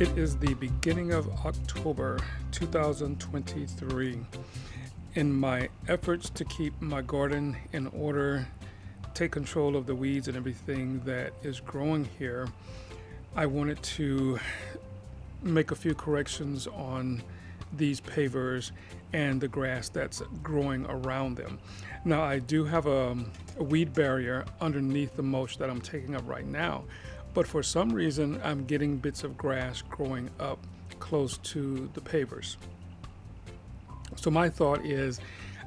It is the beginning of October 2023. In my efforts to keep my garden in order, take control of the weeds and everything that is growing here, I wanted to make a few corrections on these pavers and the grass that's growing around them. Now, I do have a weed barrier underneath the mulch that I'm taking up right now, but for some reason I'm getting bits of grass growing up close to the pavers. So my thought is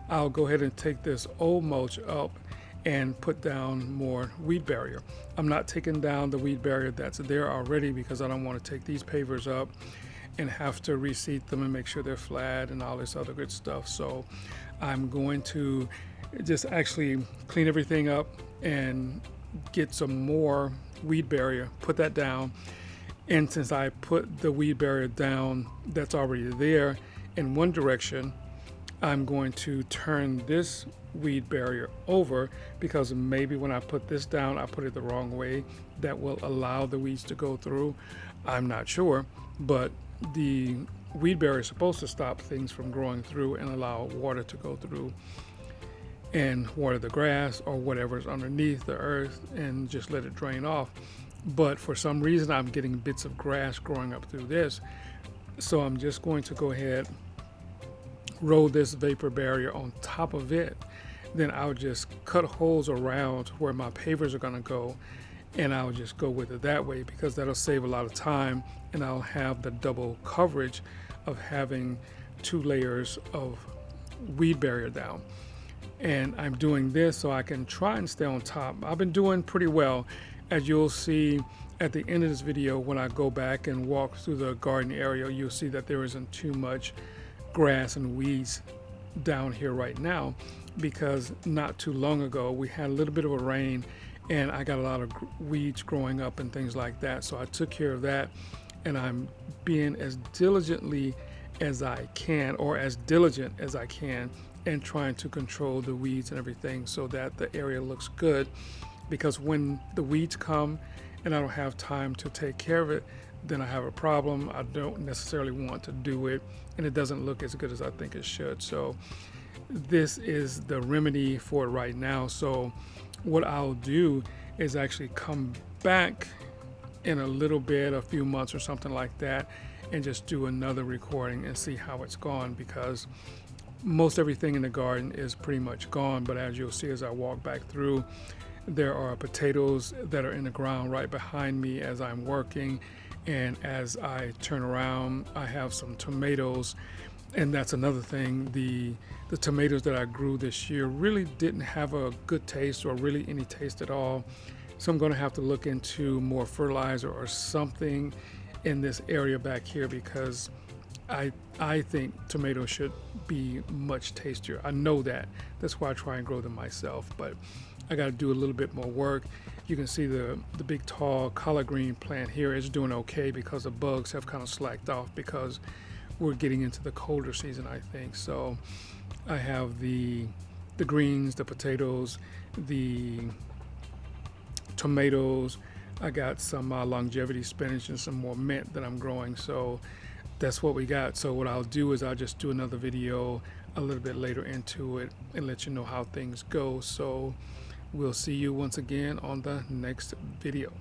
I'll go ahead and take this old mulch up and put down more weed barrier. I'm not taking down the weed barrier that's there already because I don't want to take these pavers up and have to reseed them and make sure they're flat and all this other good stuff. So I'm going to just actually clean everything up and get some more weed barrier, put that down. And since I put the weed barrier down that's already there in one direction, I'm going to turn this weed barrier over because maybe when I put this down, I put it the wrong way. That will allow the weeds to go through. I'm not sure, but the weed barrier is supposed to stop things from growing through and allow water to go through and water the grass or whatever's underneath the earth and just let it drain off. But for some reason, I'm getting bits of grass growing up through this. So I'm just going to go ahead, roll this vapor barrier on top of it. Then I'll just cut holes around where my pavers are going to go, and I'll just go with it that way because that'll save a lot of time, and I'll have the double coverage of having 2 layers of weed barrier down. And I'm doing this so I can try and stay on top. I've been doing pretty well. As you'll see at the end of this video, when I go back and walk through the garden area, you'll see that there isn't too much grass and weeds down here right now because not too long ago we had a little bit of a rain and I got a lot of weeds growing up and things like that. So I took care of that, and I'm being as diligently as I can, or as diligent as I can, and trying to control the weeds and everything so that the area looks good. Because when the weeds come and I don't have time to take care of it, then I have a problem. I don't necessarily want to do it, and it doesn't look as good as I think it should. So this is the remedy for it right now. So what I'll do is actually come back in a little bit, a few months or something like that, and just do another recording and see how it's gone, because most everything in the garden is pretty much gone. But as you'll see as I walk back through, there are potatoes that are in the ground right behind me as I'm working, and as I turn around I have some tomatoes. And that's another thing, the tomatoes that I grew this year really didn't have a good taste, or really any taste at all. So I'm going to have to look into more fertilizer or something in this area back here, because I think tomatoes should be much tastier. I know that. That's why I try and grow them myself, but I got to do a little bit more work. You can see the big tall collard green plant here is doing okay because the bugs have kind of slacked off because we're getting into the colder season, I think. So I have the greens, the potatoes, the tomatoes. I got some longevity spinach and some more mint that I'm growing. So that's what we got. So what I'll do is I'll just do another video a little bit later into it and let you know how things go. So we'll see you once again on the next video.